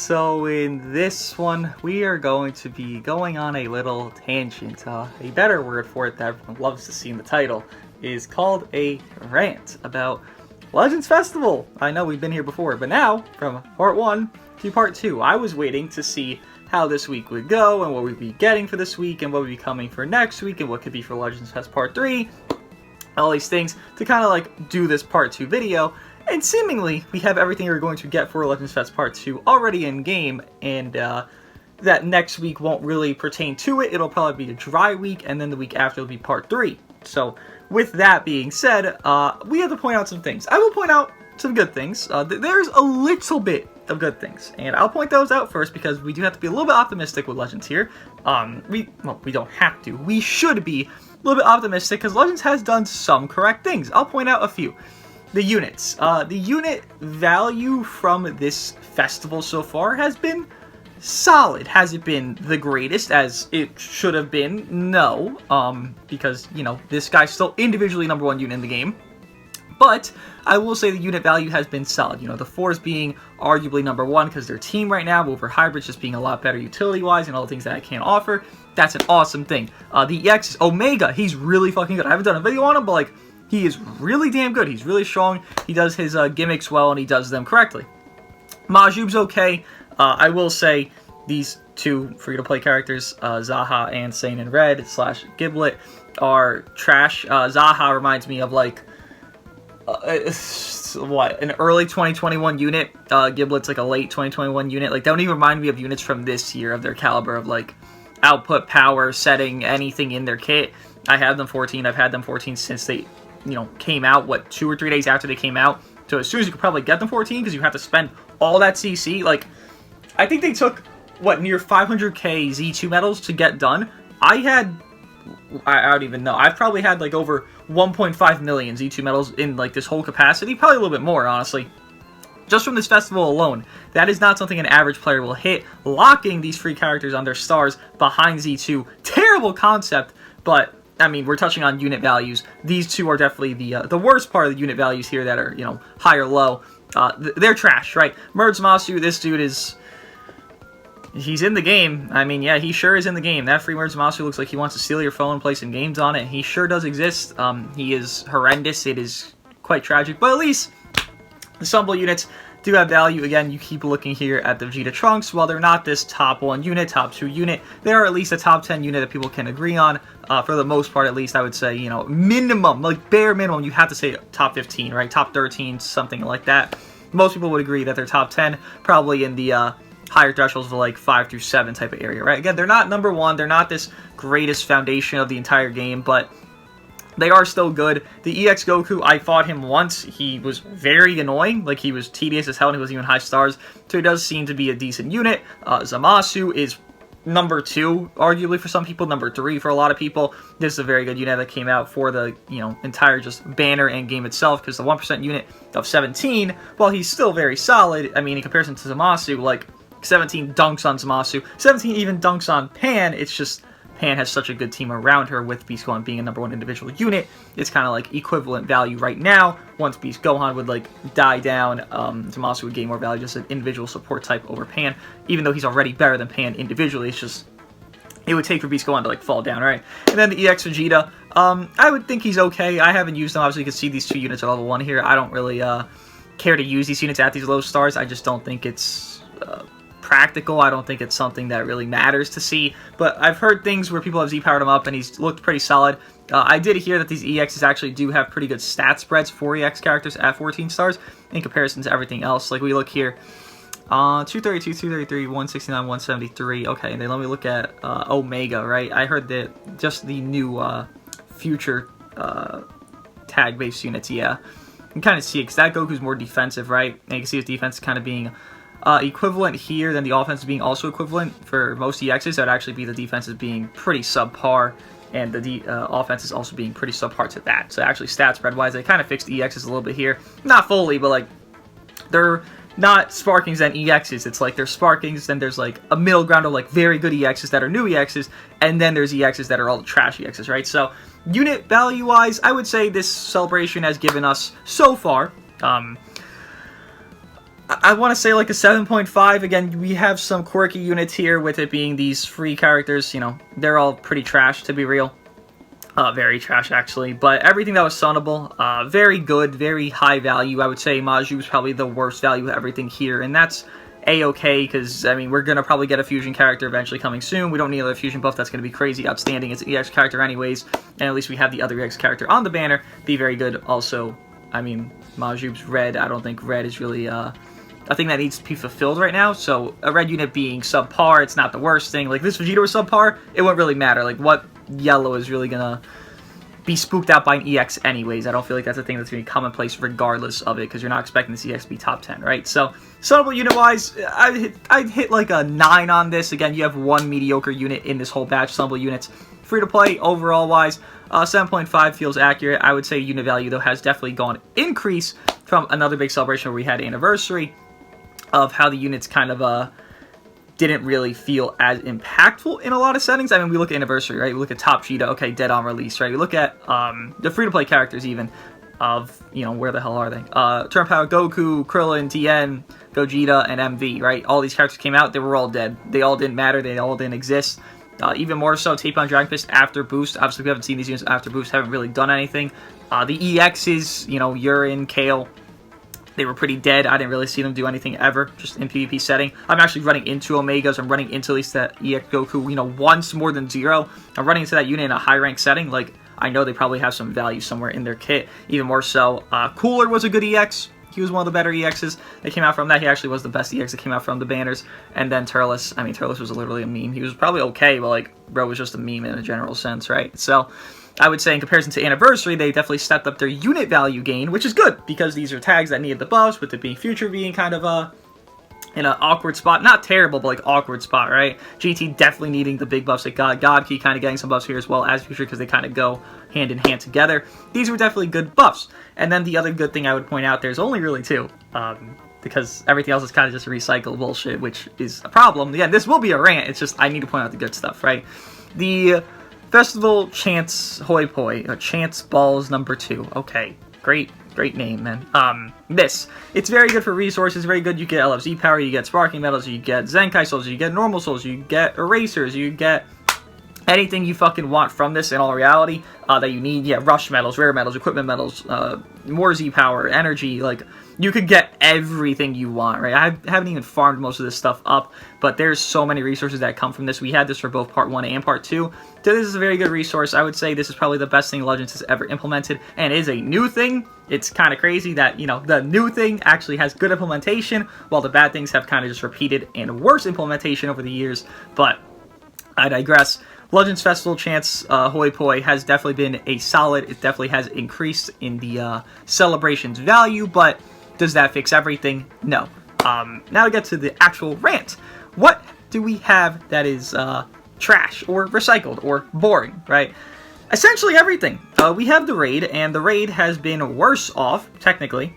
So in this one, we are going to be going on a little tangent. A better word for it that everyone loves to see in the title is called a rant about Legends Festival. I know we've been here before, but now, from part 1 to part 2, I was waiting to see how this week would go and what we'd be getting for this week and what would be coming for next week and what could be for Legends Fest Part 3. All these things to kind of like do this part 2 video. And seemingly, we have everything we're going to get for Legends Fest Part 2 already in game, and that next week won't really pertain to it. It'll probably be a dry week, and then the week after will be Part 3. So, with that being said, we have to point out some things. I will point out some good things. There's a little bit of good things, and I'll point those out first because we do have to be a little bit optimistic with Legends here. We don't have to. We should be a little bit optimistic because Legends has done some correct things. I'll point out a few. The units. The unit value from this festival so far has been solid. Has it been the greatest as it should have been? No. Because, you know, this guy's still individually #1 unit in the game. But I will say the unit value has been solid. You know, the 4s being arguably #1 because they're team right now, over hybrids just being a lot better utility-wise and all the things that I can't offer. That's an awesome thing. The EX is Omega. He's really fucking good. I haven't done a video on him, but like, he is really damn good. He's really strong. He does his gimmicks well, and he does them correctly. Majub's okay. I will say these two free-to-play characters, Zaha and Sane and Red / Giblet, are trash. Zaha reminds me of like what, an early 2021 unit. Giblet's like a late 2021 unit. Like, they don't even remind me of units from this year of their caliber of like output, power, setting, anything in their kit. I have them 14. I've had them 14 since they, you know, came out, what, 2 or 3 days after they came out. So as soon as you could probably get them 14, because you have to spend all that CC. Like, I think they took, what, near 500k Z2 medals to get done. I don't even know. I've probably had, like, over 1.5 million Z2 medals in, like, this whole capacity. Probably a little bit more, honestly. Just from this festival alone. That is not something an average player will hit. Locking these free characters on their stars behind Z2. Terrible concept, but I mean, we're touching on unit values. These two are definitely the worst part of the unit values here that are, you know, high or low. They're trash, right? Merge Masu, this dude is... He's in the game. I mean, yeah, he sure is in the game. That free Merge Masu looks like he wants to steal your phone and play some games on it. He sure does exist. He is horrendous. It is quite tragic. But at least the Stumble units do have value. Again, you keep looking here at the Vegeta Trunks. While they're not this top 1 unit, top 2 unit, they are at least a top 10 unit that people can agree on. For the most part, at least, I would say, you know, minimum, like bare minimum, you have to say top 15, right? Top 13, something like that. Most people would agree that they're top 10, probably in the higher thresholds of like 5 through 7 type of area, right? Again, they're not #1. They're not this greatest foundation of the entire game, but they are still good. The EX Goku, I fought him once. He was very annoying. Like, he was tedious as hell, and he wasn't even high stars. So he does seem to be a decent unit. Zamasu is #2, arguably for some people. #3 for a lot of people. This is a very good unit that came out for the, you know, entire just banner and game itself, because the 1% unit of 17, while he's still very solid, I mean, in comparison to Zamasu, like, 17 dunks on Zamasu. 17 even dunks on Pan. It's just... Pan has such a good team around her, with Beast Gohan being a #1 individual unit. It's kind of like equivalent value right now. Once Beast Gohan would like die down, Zamasu would gain more value, just an individual support type over Pan. Even though he's already better than Pan individually, it's just, it would take for Beast Gohan to like fall down, right? And then the EX Vegeta, I would think he's okay. I haven't used them. Obviously, you can see these 2 units at level 1 here. I don't really care to use these units at these low stars. I just don't think it's practical. I don't think it's something that really matters to see, but I've heard things where people have Z-powered him up and he's looked pretty solid. I did hear that these EXs actually do have pretty good stat spreads for EX characters at 14 stars in comparison to everything else. Like, we look here, 232, 233, 169, 173. Okay, and then let me look at Omega, right? I heard that just the new future tag-based units, yeah. You can kind of see it, because that Goku's more defensive, right? And you can see his defense kind of being equivalent here, then the offense being also equivalent for most EXs. That would actually be the defense as being pretty subpar, and the offense is also being pretty subpar to that. So actually, stat spread wise, they kind of fixed the EXs a little bit here. Not fully, but like, they're not Sparkings and EXs. It's like there's Sparkings, then there's like a middle ground of like very good EXs that are new EXs, and then there's EXs that are all the trash EXs, right? So unit value wise, I would say this celebration has given us so far I want to say like a 7.5. Again, we have some quirky units here with it being these free characters. You know, they're all pretty trash, to be real. Very trash, actually. But everything that was sunnable, very good, very high value. I would say Maju is probably the worst value of everything here. And that's A-okay, because, I mean, we're going to probably get a fusion character eventually coming soon. We don't need another fusion buff that's going to be crazy outstanding. It's an EX character anyways. And at least we have the other EX character on the banner. Be very good. Also, I mean, Maju's red. I don't think red is really a thing that needs to be fulfilled right now. So a red unit being subpar, it's not the worst thing. Like, this Vegeta was subpar, it wouldn't really matter. Like, what yellow is really gonna be spooked out by an EX anyways? I don't feel like that's a thing that's gonna be commonplace regardless of it, because you're not expecting this EX to be top 10, right? So, sunnable unit-wise, I'd hit like a 9 on this. Again, you have one mediocre unit in this whole batch. Sunnable units, free to play, overall-wise, 7.5 feels accurate. I would say unit value, though, has definitely gone increase from another big celebration where we had anniversary, of how the units kind of didn't really feel as impactful in a lot of settings. I mean, we look at Anniversary, right? We look at Top Cheetah, okay, dead on release, right? We look at the free-to-play characters even of, you know, where the hell are they? Turn Power Goku, Krillin, Tien, Gogeta, and MV, right? All these characters came out, they were all dead. They all didn't matter, they all didn't exist. Even more so, Tape on Dragon Fist after Boost. Obviously, we haven't seen these units after Boost, haven't really done anything. The EXs, you know, Urine, Kale, they were pretty dead. I didn't really see them do anything ever, just in PvP setting. I'm actually running into Omegas. I'm running into at least that EX Goku, you know, once more than 0. I'm running into that unit in a high rank setting. Like, I know they probably have some value somewhere in their kit. Even more so, Cooler was a good EX. He was one of the better EXs that came out from that. He actually was the best EX that came out from the banners. And then Turles. I mean, Turles was literally a meme. He was probably okay, but, like, bro was just a meme in a general sense, right? So, I would say in comparison to Anniversary, they definitely stepped up their unit value gain, which is good, because these are tags that needed the buffs, with it being Future being kind of in an awkward spot. Not terrible, but like awkward spot, right? GT definitely needing the big buffs. Like God Key kind of getting some buffs here as well as Future, because they kind of go hand in hand together. These were definitely good buffs. And then the other good thing I would point out, there's only really 2. Because everything else is kind of just recycled bullshit, which is a problem. Again, this will be a rant. It's just I need to point out the good stuff, right? The Festival Chance Hoi Poi, or Chance Balls number 2. Okay, great name, man. It's very good for resources, very good. You get LFZ power, you get Sparking Metals, you get Zenkai Souls, you get Normal Souls, you get Erasers, you get anything you fucking want from this in all reality that you need. Yeah, Rush Metals, Rare Metals, Equipment Metals, more Z Power, Energy, like, you could get everything you want, right? I haven't even farmed most of this stuff up, but there's so many resources that come from this. We had this for both Part 1 and Part 2. So this is a very good resource. I would say this is probably the best thing Legends has ever implemented, and is a new thing. It's kind of crazy that, you know, the new thing actually has good implementation, while the bad things have kind of just repeated and worse implementation over the years, but I digress. Legends Festival Chance Hoi Poi has definitely been a solid. It definitely has increased in the celebration's value, but does that fix everything? No. Now we get to the actual rant. What do we have that is trash or recycled or boring, right? Essentially everything. We have the raid, and the raid has been worse off, technically.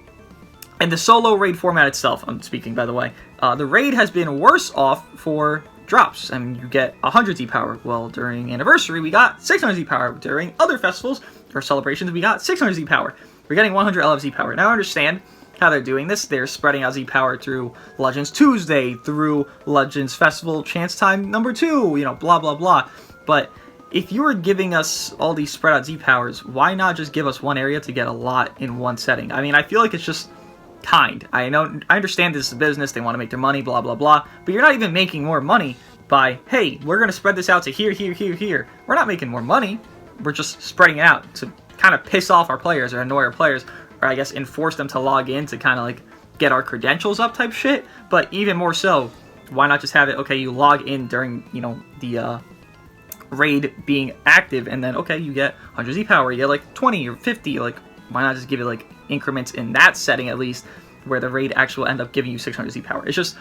And the solo raid format itself, I'm speaking, by the way. The raid has been worse off for drops. I mean, you get 100 Z power. Well, during Anniversary, we got 600 Z power. During other festivals or celebrations, we got 600 Z power. We're getting 100 LFZ power. Now I understand how they're doing this. They're spreading out Z power through Legends Tuesday, through Legends Festival Chance Time number 2, you know, blah, blah, blah. But if you were giving us all these spread out Z powers, why not just give us one area to get a lot in one setting? I mean, I feel like it's just kind. I understand this is a business, they want to make their money, blah, blah, blah, but you're not even making more money by, hey, we're going to spread this out to here, here, here, here. We're not making more money. We're just spreading it out to kind of piss off our players or annoy our players, or I guess enforce them to log in to kind of like get our credentials up type shit. But even more so, why not just have it, okay, you log in during, you know, the raid being active, and then, okay, you get 100 Z power, you get like 20 or 50, like, why not just give it like increments in that setting at least, where the raid actually will end up giving you 600 Z power. It's just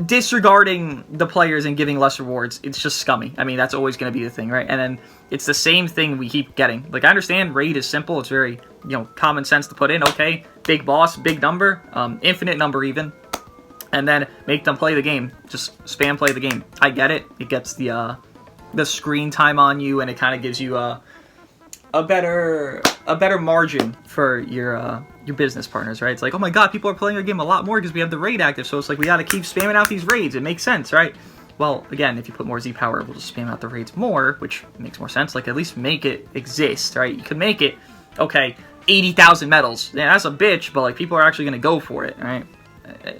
disregarding the players and giving less rewards. It's just scummy. I mean, that's always going to be the thing, right? And then it's the same thing we keep getting. Like, I understand raid is simple. It's very, you know, common sense to put in. Okay, big boss, big number, infinite number even, and then make them play the game. Just spam play the game. I get it. It gets the screen time on you, and it kind of gives you a better margin for your business partners, right? It's like, oh my god, people are playing our game a lot more because we have the raid active, so it's like we got to keep spamming out these raids. It makes sense, right? Well, again, if you put more Z power, we'll just spam out the raids more, which makes more sense. Like, at least make it exist, right? You could make it, okay, 80,000 medals. Yeah, that's a bitch, but like people are actually going to go for it, right?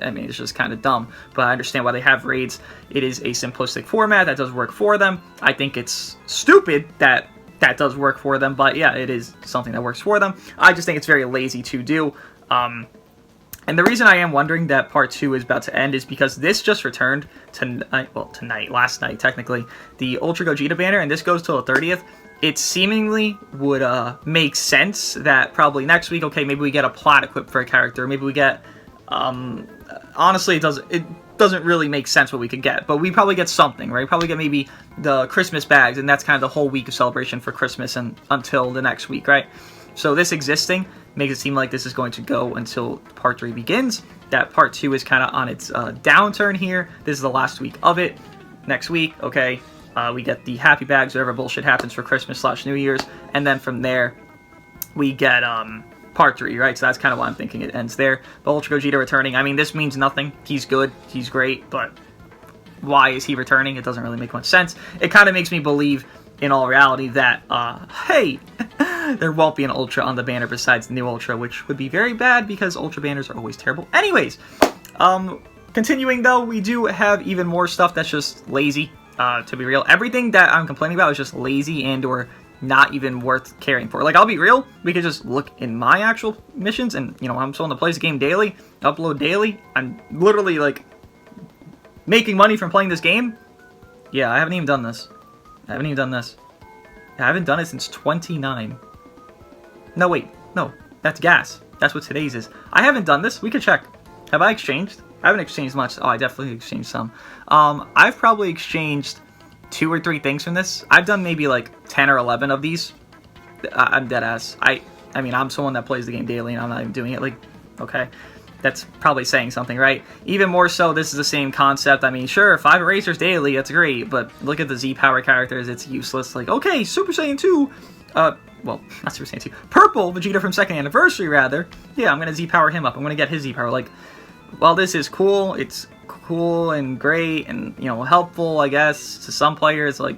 I mean, it's just kind of dumb, but I understand why they have raids. It is a simplistic format that does work for them. I think it's stupid that that does work for them, but yeah, it is something that works for them. I just think it's very lazy to do. And the reason I am wondering that part 2 is about to end is because this just returned tonight, well, last night, technically, the Ultra Gogeta banner, and this goes till the 30th. It seemingly would make sense that probably next week, okay, maybe we get a plot equip for a character, maybe we get, honestly, it doesn't really make sense what we could get, but we probably get something, right? Probably get maybe the Christmas bags, and that's kind of the whole week of celebration for Christmas and until the next week, right? So this existing makes it seem like this is going to go until part 3 begins. That part 2 is kind of on its downturn here. This is the last week of it. Next week, okay, we get the happy bags, whatever bullshit happens for Christmas/New Year's, and then from there, we get part 3, right? So that's kind of why I'm thinking it ends there. The Ultra Gogeta returning, I mean, this means nothing. He's good, he's great, but why is he returning? It doesn't really make much sense. It kind of makes me believe, in all reality, that, hey, there won't be an Ultra on the banner besides the new Ultra, which would be very bad because Ultra banners are always terrible. Anyways, continuing though, we do have even more stuff that's just lazy, to be real. Everything that I'm complaining about is just lazy and or not even worth caring for. Like, I'll be real, we could just look in my actual missions and, you know, I'm someone that plays the game daily, upload daily. I'm literally, like, making money from playing this game. Yeah, I haven't even done this. I haven't done it since 29. No, wait. No, that's gas. That's what today's is. I haven't done this. We could check. Have I exchanged? I haven't exchanged much. Oh, I definitely exchanged some. I've probably exchanged 2 or 3 things from this. I've done maybe like 10 or 11 of these. I'm dead ass. I mean, I'm someone that plays the game daily and I'm not even doing it. Like, okay. That's probably saying something, right? Even more so, this is the same concept. I mean, sure, 5 erasers daily, that's great, but look at the Z-Power characters, it's useless. Like, okay, Super Saiyan 2, well, not Super Saiyan 2, Purple Vegeta from 2nd Anniversary, rather. Yeah, I'm gonna Z-Power him up, I'm gonna get his Z-Power. Like, while this is cool, it's cool and great and, you know, helpful, I guess, to some players, like,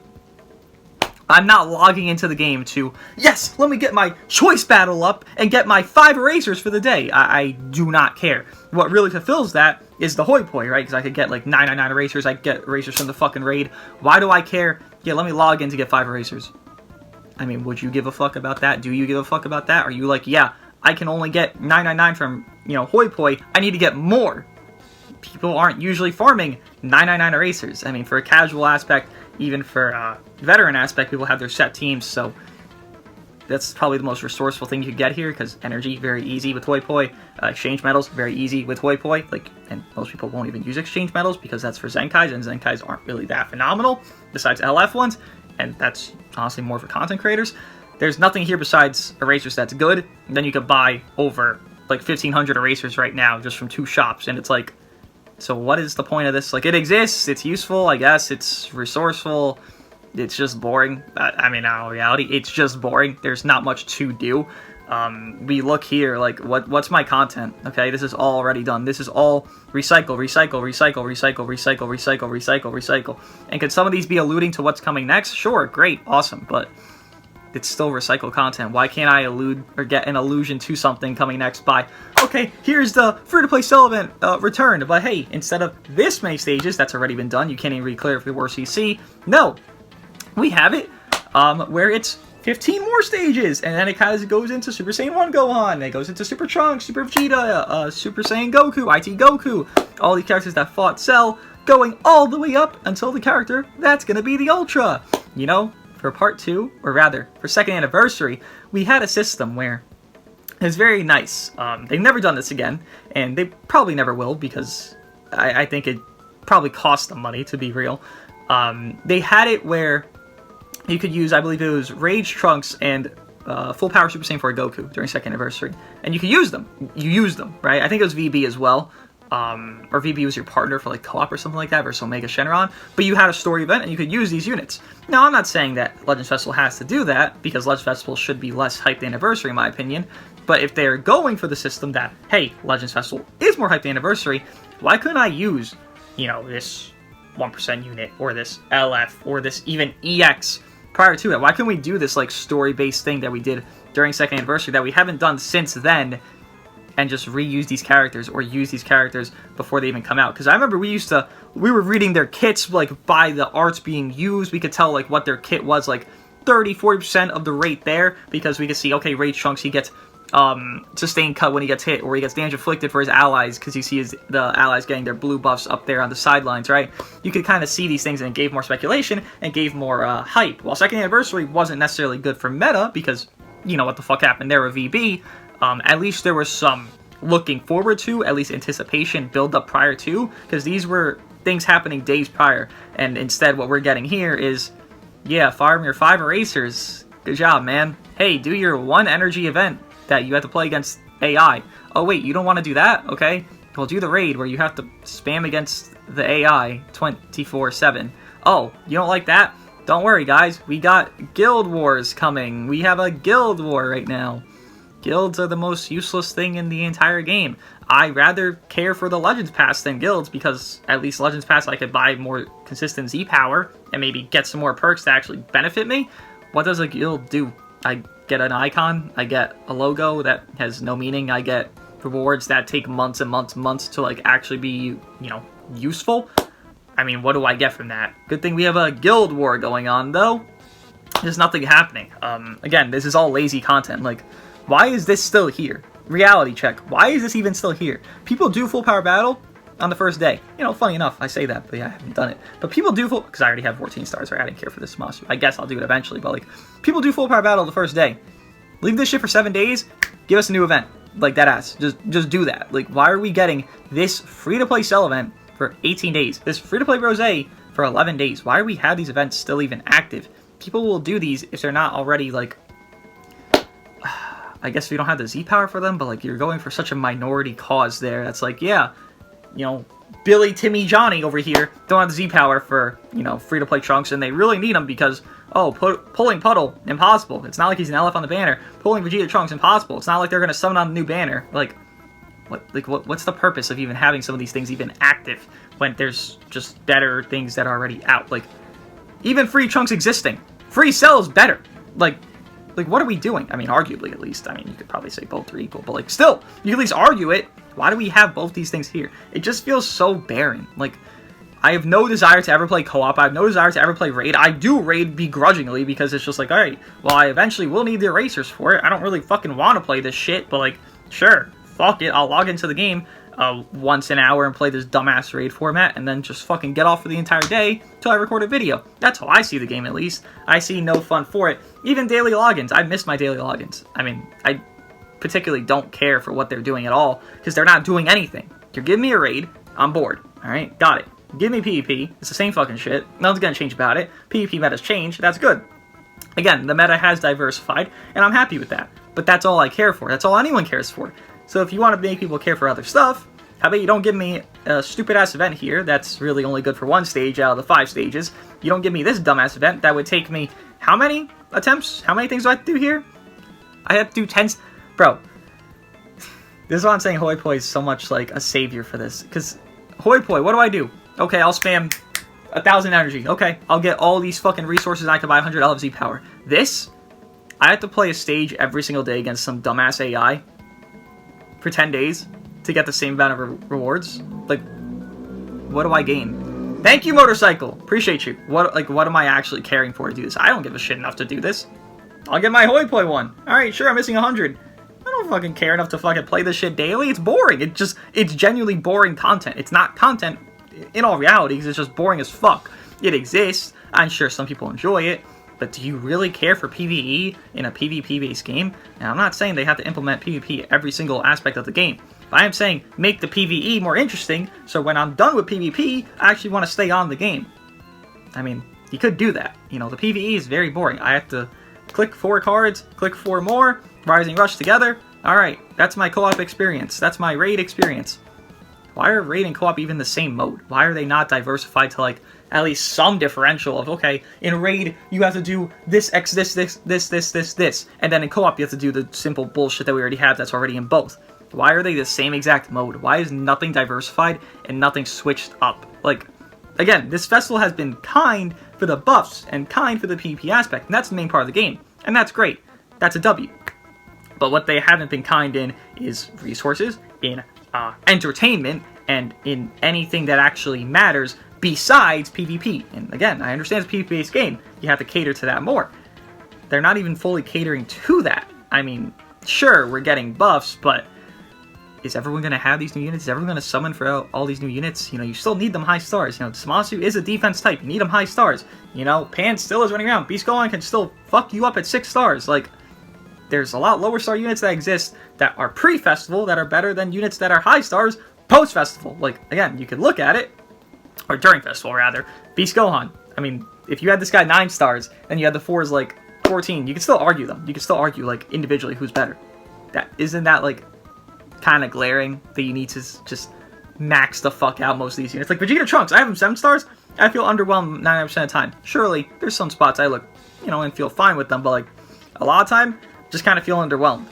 I'm not logging into the game to, yes, let me get my choice battle up and get my 5 erasers for the day. I do not care. What really fulfills that is the hoi poi, right? Because I could get like 999 erasers. I could get erasers from the fucking raid. Why do I care? Yeah, let me log in to get 5 erasers. I mean, would you give a fuck about that? Do you give a fuck about that? Are you like, yeah, I can only get 999 from, you know, hoi poi. I need to get more. People aren't usually farming 999 erasers. I mean, for a casual aspect, even for veteran aspect, people have their set teams, so that's probably the most resourceful thing you could get here, because energy, very easy with hoi poi. Exchange metals, very easy with hoi poi. Like, and most people won't even use exchange metals because that's for Zenkais, and Zenkais aren't really that phenomenal, besides LF ones, and that's honestly more for content creators. There's nothing here besides erasers that's good, and then you could buy over like 1,500 erasers right now just from 2 shops, and it's like, so what is the point of this? Like, it exists, it's useful, I guess, it's resourceful, it's just boring. I mean, in reality, it's just boring. There's not much to do. We look here, like, what's my content? Okay, this is all already done. This is all recycle, recycle, recycle, recycle, recycle, recycle, recycle, recycle. And could some of these be alluding to what's coming next? Sure, great, awesome, but it's still recycled content. Why can't I allude or get an allusion to something coming next by, okay, here's the free-to-play sell event returned, but hey, instead of this many stages, that's already been done, you can't even re-clear if it were CC. No, we have it where it's 15 more stages, and then it kind of goes into Super Saiyan 1 Gohan, it goes into Super Trunks, Super Vegeta, Super Saiyan Goku, IT Goku, all these characters that fought Cell, going all the way up until the character that's going to be the Ultra, you know? For part 2, or rather, for 2nd Anniversary, we had a system where it's very nice. They've never done this again, and they probably never will, because I think it probably cost them money, to be real. They had it where you could use, I believe it was Rage Trunks and Full Power Super Saiyan 4 Goku during 2nd Anniversary, and you could use them. You use them, right? I think it was VB as well. or VB was your partner for like co-op or something like that versus Omega Shenron, but you had a story event and you could use these units. Now, I'm not saying that Legends Festival has to do that, because Legends Festival should be less hyped than Anniversary in my opinion, but if they're going for the system that, hey, Legends Festival is more hyped than Anniversary, why couldn't I use, you know, this 1% unit, or this LF, or this even EX prior to it? Why couldn't we do this like story-based thing that we did during second anniversary that we haven't done since then, and just reuse these characters or use these characters before they even come out? Because I remember we were reading their kits like by the arts being used. We could tell like what their kit was, like 30-40% of the rate there, because we could see, okay, Rage Trunks, he gets sustained cut when he gets hit, or he gets damage inflicted for his allies, because you see the allies getting their blue buffs up there on the sidelines, right? You could kind of see these things, and it gave more speculation and gave more hype. While second anniversary wasn't necessarily good for meta, because you know what the fuck happened there with VB, at least there was some looking forward to, at least anticipation build up prior to, because these were things happening days prior, and instead what we're getting here is, yeah, farm your 5 erasers, good job, man. Hey, do your 1 energy event that you have to play against AI. Oh wait, you don't want to do that? Okay, well, do the raid where you have to spam against the AI 24/7. Oh, you don't like that? Don't worry, guys, we got Guild Wars coming. We have a Guild War right now. Guilds are the most useless thing in the entire game. I rather care for the Legends Pass than guilds, because at least Legends Pass I could buy more consistent Z power and maybe get some more perks that actually benefit me. What does a guild do? I get an icon, I get a logo that has no meaning, I get rewards that take months and months to like actually be, you know, useful. I mean, what do I get from that? Good thing we have a guild war going on though. There's nothing happening. Again, this is all lazy content. Like, why is this still here? Reality check. Why is this even still here? People do full power battle on the first day. You know, funny enough, I say that, but yeah, I haven't done it. But people do full, because I already have 14 stars, right? I didn't care for this monster. I guess I'll do it eventually, but like, people do full power battle the first day. Leave this shit for 7 days, give us a new event. Like, that ass. Just do that. Like, why are we getting this free-to-play sell event for 18 days? This free-to-play rosé for 11 days? Why do we have these events still even active? People will do these if they're not already, like, I guess we don't have the Z power for them, but like, you're going for such a minority cause there. That's like, yeah, you know, Billy, Timmy, Johnny over here don't have the Z power for, you know, free-to-play Trunks, and they really need them because, oh, pulling Puddle, impossible. It's not like he's an LF on the banner. Pulling Vegeta Trunks, impossible. It's not like they're going to summon on the new banner. Like, what's the purpose of even having some of these things even active when there's just better things that are already out? Like, even free Trunks existing. Free Cell is better. Like, what are we doing? I mean, arguably, at least. I mean, you could probably say both are equal, but, like, still, you can at least argue it. Why do we have both these things here? It just feels so barren. Like, I have no desire to ever play co-op. I have no desire to ever play raid. I do raid begrudgingly because it's just like, alright, well, I eventually will need the erasers for it. I don't really fucking want to play this shit, but, like, sure, fuck it. I'll log into the game once an hour and play this dumbass raid format, and then just fucking get off for the entire day till I record a video. That's how I see the game, at least. I see no fun for it. Even daily logins. I miss my daily logins. I mean, I particularly don't care for what they're doing at all, because they're not doing anything. You're giving me a raid, I'm bored. Alright, got it. Give me PvP, it's the same fucking shit. Nothing's gonna change about it. PvP meta's changed, that's good. Again, the meta has diversified, and I'm happy with that. But that's all I care for. That's all anyone cares for. So if you want to make people care for other stuff, how about you don't give me a stupid-ass event here that's really only good for 1 stage out of the 5 stages. You don't give me this dumbass event that would take me how many attempts? How many things do I have to do here? I have to do 10... Bro, this is why I'm saying Hoi Poi is so much like a savior for this. Because Hoi Poi, what do I do? Okay, I'll spam 1,000 energy. Okay, I'll get all these fucking resources and I can buy 100 LFZ power. This, I have to play a stage every single day against some dumbass AI for 10 days to get the same amount of rewards. Like, what do I gain? Thank you, Motorcycle. Appreciate you. What am I actually caring for to do this? I don't give a shit enough to do this. I'll get my Hoi Poi one. Alright, sure, I'm missing 100. I don't fucking care enough to fucking play this shit daily. It's boring. It's genuinely boring content. It's not content in all reality, because it's just boring as fuck. It exists. I'm sure some people enjoy it. But do you really care for PvE in a PvP-based game? Now, I'm not saying they have to implement PvP every single aspect of the game. But I am saying make the PvE more interesting, so when I'm done with PvP, I actually want to stay on the game. I mean, you could do that. You know, the PvE is very boring. I have to click 4 cards, click 4 more, Rising Rush together. Alright, that's my co-op experience. That's my raid experience. Why are raid and co-op even the same mode? Why are they not diversified to like at least some differential of, okay, in raid you have to do this X this, and then in co-op you have to do the simple bullshit that we already have that's already in both. Why are they the same exact mode? Why is nothing diversified and nothing switched up? Like, again, this festival has been kind for the buffs and kind for the PvP aspect, and that's the main part of the game, and that's great. That's a W. But what they haven't been kind in is resources, in entertainment, and in anything that actually matters besides PvP. And again, I understand it's a PvP-based game. You have to cater to that more. They're not even fully catering to that. I mean, sure, we're getting buffs, but is everyone going to have these new units? Is everyone going to summon for all these new units? You know, you still need them high stars. You know, Zamasu is a defense type. You need them high stars. You know, Pan still is running around. Beast Gohan can still fuck you up at 6 stars. Like, there's a lot lower star units that exist that are pre-festival that are better than units that are high stars post-festival. Like, again, you could look at it, or during festival, rather. Beast Gohan. I mean, if you had this guy 9 stars, and you had the 4s, like, 14, you could still argue them. You could still argue, like, individually who's better. Isn't that, like, kind of glaring that you need to just max the fuck out most of these units? Like, Vegeta Trunks, I have him 7 stars. I feel underwhelmed 99% of the time. Surely, there's some spots I look, you know, and feel fine with them, but, like, a lot of time, just kind of feel underwhelmed.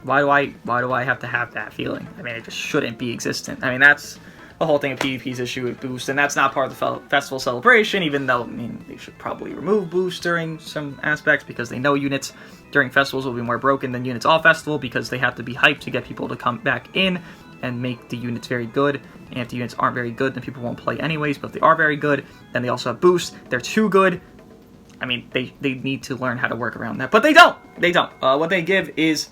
Why do I have to have that feeling? I mean, it just shouldn't be existent. I mean, that's the whole thing of PvP's issue with Boost, and that's not part of the festival celebration, even though, I mean, they should probably remove Boost during some aspects, because they know units during festivals will be more broken than units off festival, because they have to be hyped to get people to come back in and make the units very good. And if the units aren't very good, then people won't play anyways, but if they are very good, then they also have Boost. They're too good. I mean, they need to learn how to work around that, but they don't. They don't. What they give is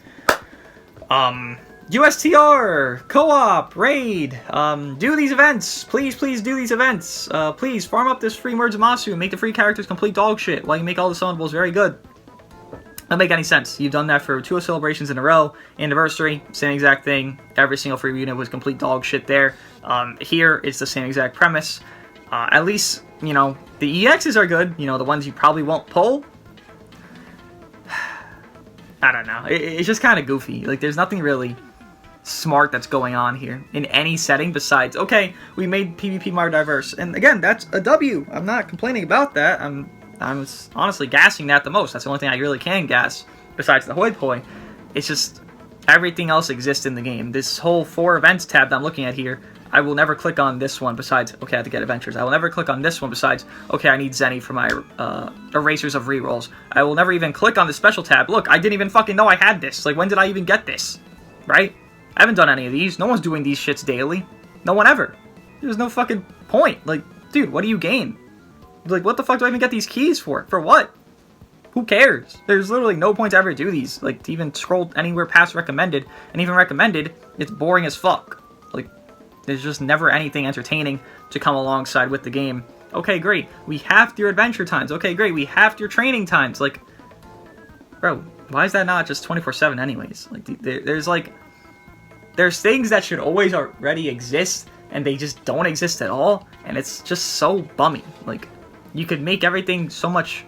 USTR, co-op, raid, do these events. Please do these events. Please farm up this free merge Zamasu and make the free characters complete dog shit while you make all the summonables very good. Doesn't make any sense. You've done that for 2 celebrations in a row. Anniversary, same exact thing. Every single free unit was complete dog shit there. Here, it's the same exact premise. At least, you know, the EXs are good. You know, the ones you probably won't pull. I don't know. It's just kind of goofy. Like, there's nothing really smart that's going on here in any setting besides, okay, we made PvP more diverse. And again, that's a W. I'm not complaining about that. I'm honestly gassing that the most. That's the only thing I really can gas besides the hoi poi. It's just everything else exists in the game. This whole 4 events tab that I'm looking at here, I will never click on this one besides, okay, I have to get adventures. I will never click on this one besides, okay, I need Zenny for my erasers of rerolls. I will never even click on the special tab. Look, I didn't even fucking know I had this. Like, when did I even get this? Right? I haven't done any of these. No one's doing these shits daily. No one ever. There's no fucking point. Like, dude, what do you gain? Like, what the fuck do I even get these keys for? For what? Who cares? There's literally no point to ever do these. Like, to even scroll anywhere past recommended. And even recommended, it's boring as fuck. Like, there's just never anything entertaining to come alongside with the game. Okay, great. We halved your adventure times. Okay, great. We halved your training times. Like, bro, why is that not just 24/7 anyways? Like, there's things that should always already exist, and they just don't exist at all, and it's just so bummy. Like, you could make everything so much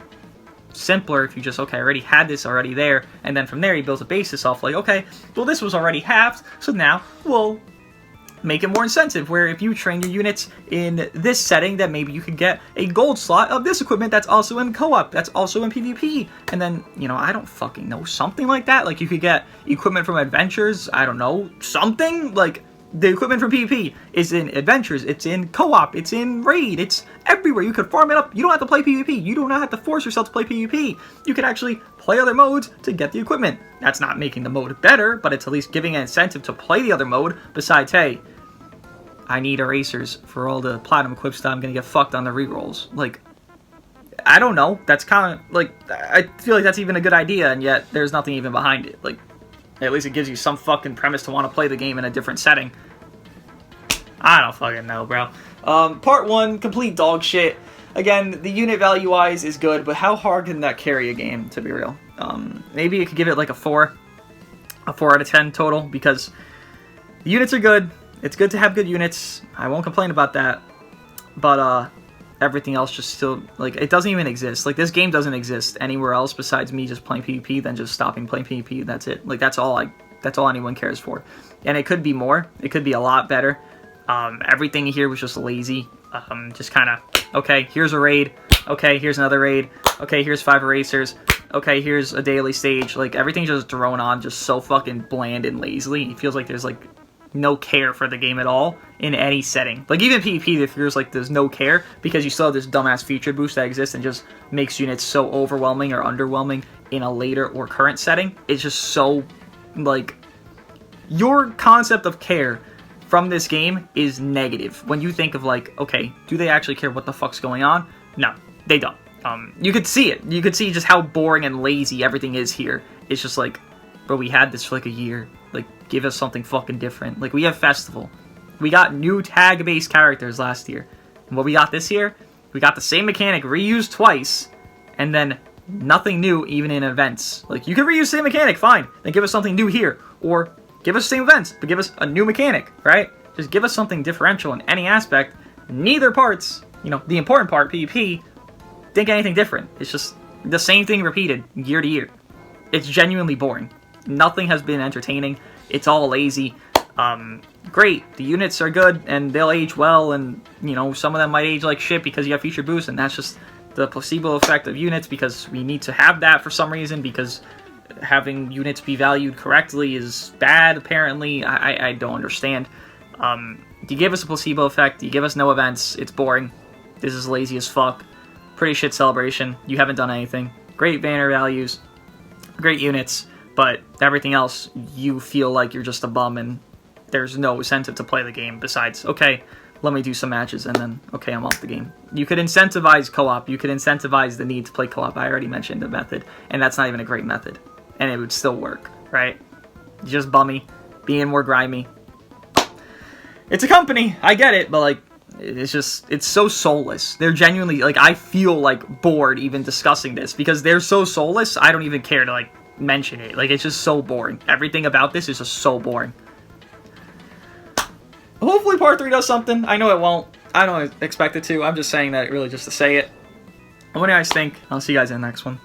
simpler if you just, okay, I already had this already there, and then from there you build a basis off, like, okay, well, this was already halved, so now we'll make it more incentive, where if you train your units in this setting, that maybe you could get a gold slot of this equipment that's also in co-op, that's also in PvP, and then, you know, I don't fucking know, something like that. Like, you could get equipment from adventures, I don't know, something, like, the equipment from PvP is in adventures, it's in co-op, it's in raid, it's everywhere. You could farm it up. You don't have to play PvP. You do not have to force yourself to play PvP. You can actually play other modes to get the equipment. That's not making the mode better, but it's at least giving an incentive to play the other mode, besides, hey, I need erasers for all the platinum equips that I'm gonna get fucked on the rerolls. Like, I don't know. That's kind of, like, I feel like that's even a good idea, and yet there's nothing even behind it. Like, at least it gives you some fucking premise to want to play the game in a different setting. I don't fucking know, bro. Part 1, complete dog shit. Again, the unit value-wise is good, but how hard can that carry a game, to be real? Maybe you could give it like a 4 out of 10 total, because the units are good. It's good to have good units. I won't complain about that. But, everything else just still, like, it doesn't even exist. Like, this game doesn't exist anywhere else besides me just playing PvP, then just stopping playing PvP. That's it. Like, that's That's all anyone cares for. And it could be more. It could be a lot better. Everything here was just lazy. Just kind of, okay, here's a raid. Okay, here's another raid. Okay, here's 5 erasers. Okay, here's a daily stage. Like, everything's just thrown on just so fucking bland and lazily. It feels like there's, like, no care for the game at all in any setting. Like, even PvP, it feels like there's no care because you still have this dumbass feature boost that exists and just makes units so overwhelming or underwhelming in a later or current setting. It's just so, like, your concept of care from this game is negative. When you think of, like, okay, do they actually care what the fuck's going on? No, they don't. You could see it. You could see just how boring and lazy everything is here. It's just like, bro, we had this for like a year. Like, give us something fucking different. Like, we have Festival. We got new tag-based characters last year. And what we got this year, we got the same mechanic reused twice, and then nothing new even in events. Like, you can reuse the same mechanic, fine. Then give us something new here. Or give us the same events, but give us a new mechanic, right? Just give us something differential in any aspect. Neither parts, you know, the important part, PvP, think anything different. It's just the same thing repeated year to year. It's genuinely boring. Nothing has been entertaining. It's all lazy. Great, the units are good and they'll age well, and you know, some of them might age like shit because you have feature boost, and that's just the placebo effect of units because we need to have that for some reason, because having units be valued correctly is bad apparently. I don't understand. You give us a placebo effect, you give us no events, it's boring. This is lazy as fuck. Pretty shit celebration. You haven't done anything. Great banner values, great units, but everything else, you feel like you're just a bum and there's no incentive to play the game besides, okay, let me do some matches and then, okay, I'm off the game. You could incentivize co-op. You could incentivize the need to play co-op. I already mentioned the method, and that's not even a great method. And it would still work, right? Just bummy, being more grimy. It's a company, I get it, but like, it's just, it's so soulless. They're genuinely, like, I feel, like, bored even discussing this, because they're so soulless, I don't even care to, like, mention it. Like, it's just so boring. Everything about this is just so boring. Hopefully Part 3 does something. I know it won't. I don't expect it to. I'm just saying that really just to say it. What do you guys think? I'll see you guys in the next one.